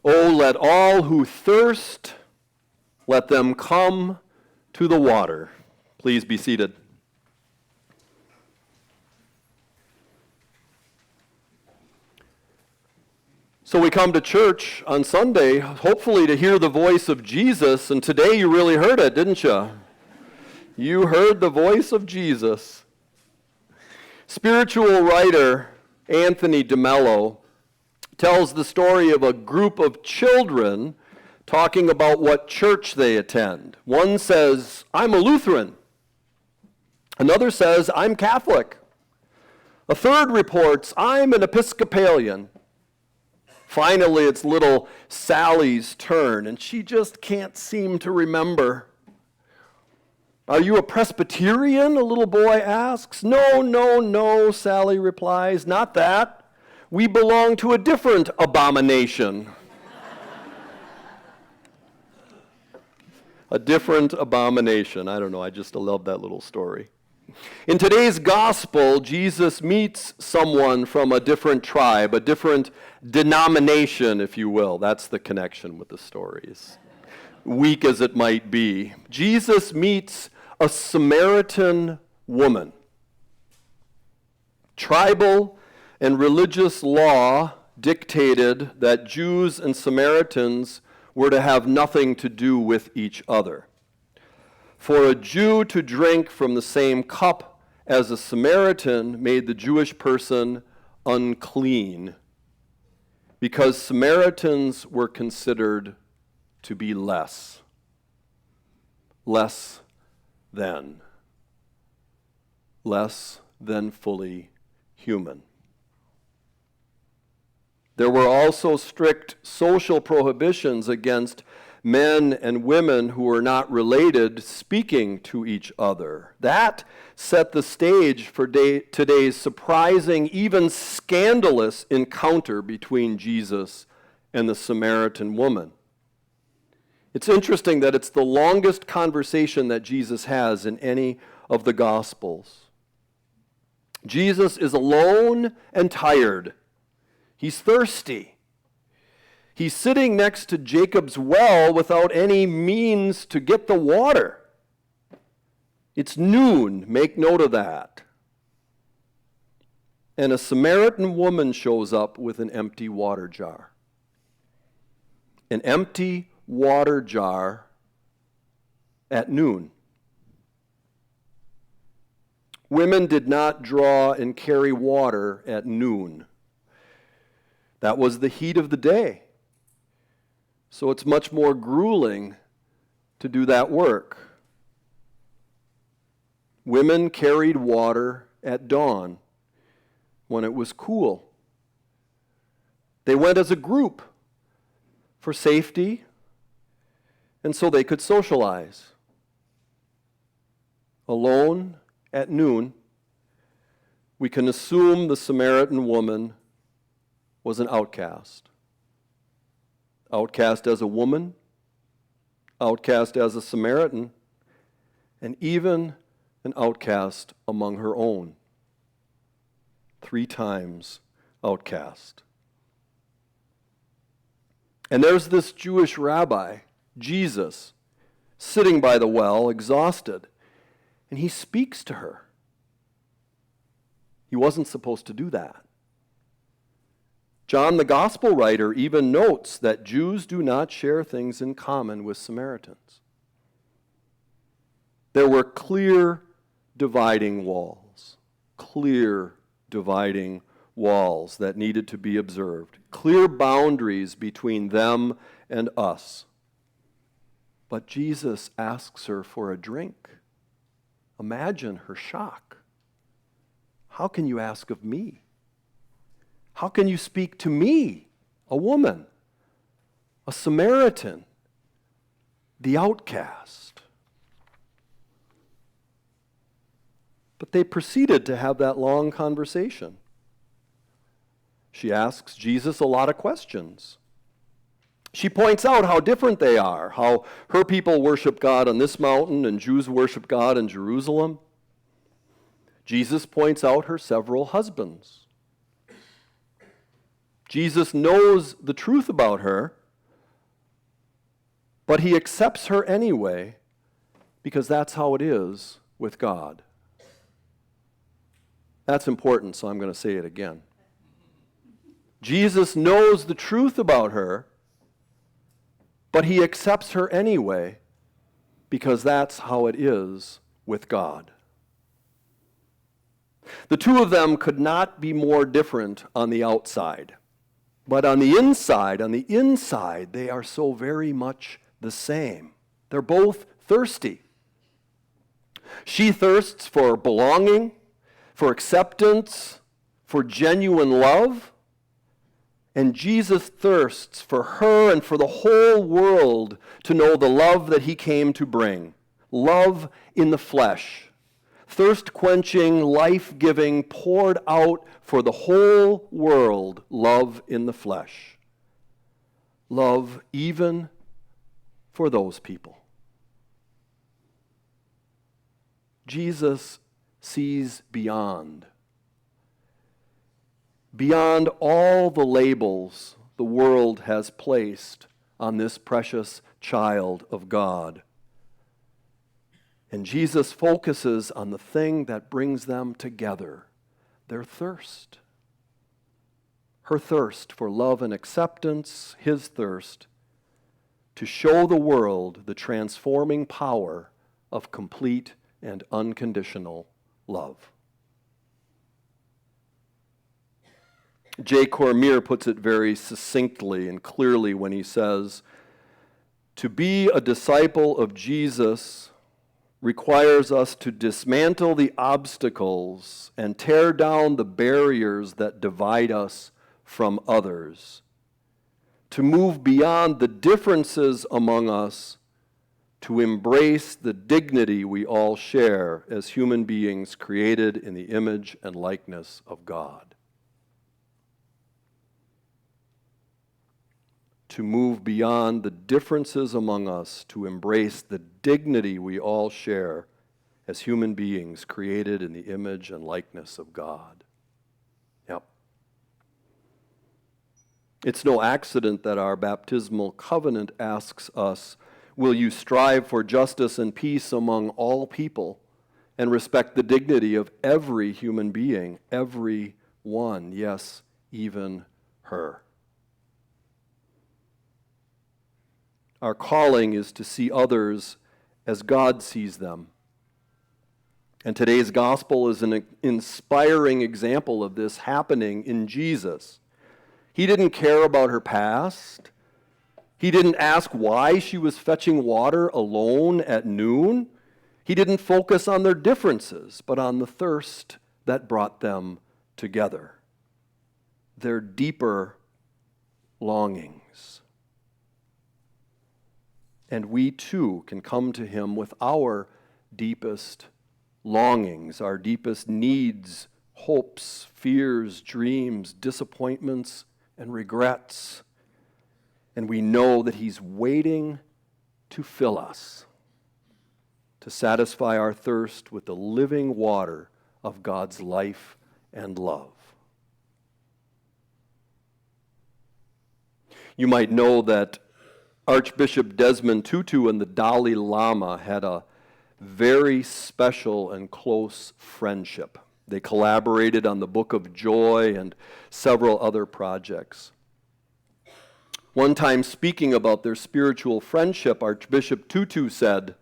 Oh, let all who thirst, let them come to the water. Please be seated. So we come to church on Sunday, hopefully to hear the voice of Jesus, and today you really heard it, didn't you? You heard the voice of Jesus. Spiritual writer Anthony DeMello tells the story of a group of children talking about what church they attend. One says, I'm a Lutheran. Another says, I'm Catholic. A third reports, I'm an Episcopalian. Finally, it's little Sally's turn, and she just can't seem to remember. Are you a Presbyterian? A little boy asks. No, Sally replies. Not that. We belong to a different abomination. A different abomination. I don't know, I just love that little story. In today's gospel, Jesus meets someone from a different tribe, a different denomination, if you will. That's the connection with the stories. Weak as it might be. Jesus meets a Samaritan woman. Tribal and religious law dictated that Jews and Samaritans were to have nothing to do with each other. For a Jew to drink from the same cup as a Samaritan made the Jewish person unclean, because Samaritans were considered to be less than fully human. There were also strict social prohibitions against men and women who were not related speaking to each other. That set the stage for today's surprising, even scandalous encounter between Jesus and the Samaritan woman. It's interesting that it's the longest conversation that Jesus has in any of the Gospels. Jesus is alone and tired. He's thirsty. He's sitting next to Jacob's well without any means to get the water. It's noon, make note of that. And a Samaritan woman shows up with an empty water jar. An empty water jar at noon. Women did not draw and carry water at noon. That was the heat of the day. So it's much more grueling to do that work. Women carried water at dawn when it was cool. They went as a group for safety and so they could socialize. Alone at noon, we can assume the Samaritan woman was an outcast. Outcast as a woman, outcast as a Samaritan, and even an outcast among her own. 3 times outcast. And there's this Jewish rabbi, Jesus, sitting by the well, exhausted, and he speaks to her. He wasn't supposed to do that. John, the gospel writer, even notes that Jews do not share things in common with Samaritans. There were clear dividing walls that needed to be observed, clear boundaries between them and us. But Jesus asks her for a drink. Imagine her shock. How can you ask of me? How can you speak to me, a woman, a Samaritan, the outcast? But they proceeded to have that long conversation. She asks Jesus a lot of questions. She points out how different they are, how her people worship God on this mountain and Jews worship God in Jerusalem. Jesus points out her several husbands. Jesus knows the truth about her, But he accepts her anyway because that's how it is with God. That's important, so I'm going to say it again. Jesus knows the truth about her, but he accepts her anyway because that's how it is with God. The two of them could not be more different on the outside. But on the inside, they are so very much the same. They're both thirsty. She thirsts for belonging, for acceptance, for genuine love. And Jesus thirsts for her and for the whole world to know the love that he came to bring. Love in the flesh. Thirst-quenching, life-giving, poured out for the whole world, love in the flesh. Love even for those people. Jesus sees beyond all the labels the world has placed on this precious child of God. And Jesus focuses on the thing that brings them together, their thirst. Her thirst for love and acceptance, his thirst to show the world the transforming power of complete and unconditional love. J. Cormier puts it very succinctly and clearly when he says, "To be a disciple of Jesus requires us to dismantle the obstacles and tear down the barriers that divide us from others, to move beyond the differences among us, to embrace the dignity we all share as human beings created in the image and likeness of God." To move beyond the differences among us, to embrace the dignity we all share as human beings created in the image and likeness of God. Yep. It's no accident that our baptismal covenant asks us, will you strive for justice and peace among all people and respect the dignity of every human being, every one, yes, even her. Our calling is to see others as God sees them. And today's gospel is an inspiring example of this happening in Jesus. He didn't care about her past. He didn't ask why she was fetching water alone at noon. He didn't focus on their differences, but on the thirst that brought them together, their deeper longings. And we too can come to him with our deepest longings, our deepest needs, hopes, fears, dreams, disappointments, and regrets. And we know that he's waiting to fill us, to satisfy our thirst with the living water of God's life and love. You might know that Archbishop Desmond Tutu and the Dalai Lama had a very special and close friendship. They collaborated on the Book of Joy and several other projects. One time, speaking about their spiritual friendship, Archbishop Tutu said,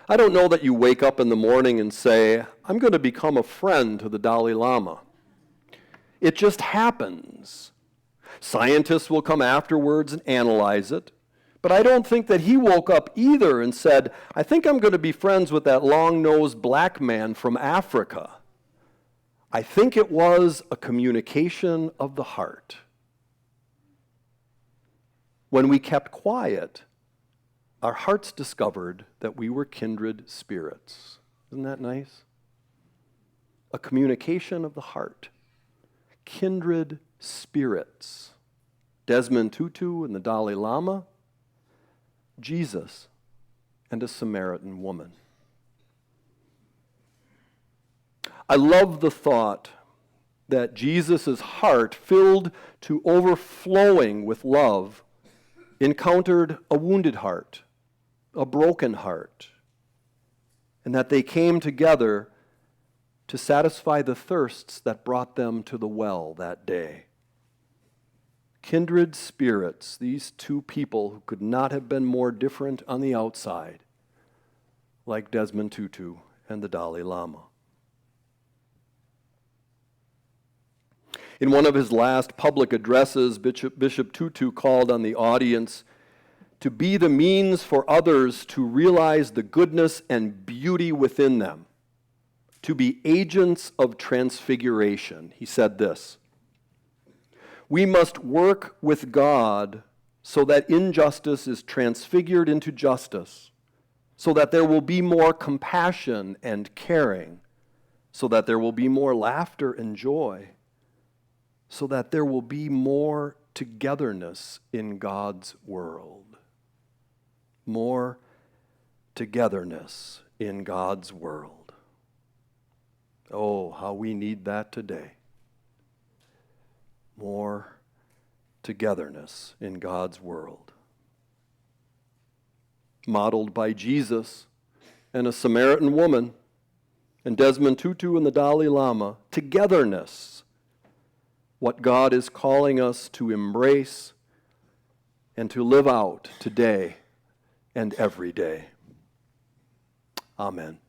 "I don't know that you wake up in the morning and say, 'I'm going to become a friend to the Dalai Lama.' It just happens. Scientists will come afterwards and analyze it. But I don't think that he woke up either and said, 'I think I'm going to be friends with that long-nosed black man from Africa.' I think it was a communication of the heart. When we kept quiet, our hearts discovered that we were kindred spirits." Isn't that nice? A communication of the heart. Kindred spirits. Desmond Tutu and the Dalai Lama, Jesus and a Samaritan woman. I love the thought that Jesus' heart, filled to overflowing with love, encountered a wounded heart, a broken heart, and that they came together to satisfy the thirsts that brought them to the well that day. Kindred spirits, these two people who could not have been more different on the outside, like Desmond Tutu and the Dalai Lama. In one of his last public addresses, Bishop Tutu called on the audience to be the means for others to realize the goodness and beauty within them, to be agents of transfiguration. He said this: "We must work with God so that injustice is transfigured into justice, so that there will be more compassion and caring, so that there will be more laughter and joy, so that there will be more togetherness in God's world." More togetherness in God's world. Oh, how we need that today. More togetherness in God's world. Modeled by Jesus and a Samaritan woman and Desmond Tutu and the Dalai Lama, togetherness, what God is calling us to embrace and to live out today and every day. Amen.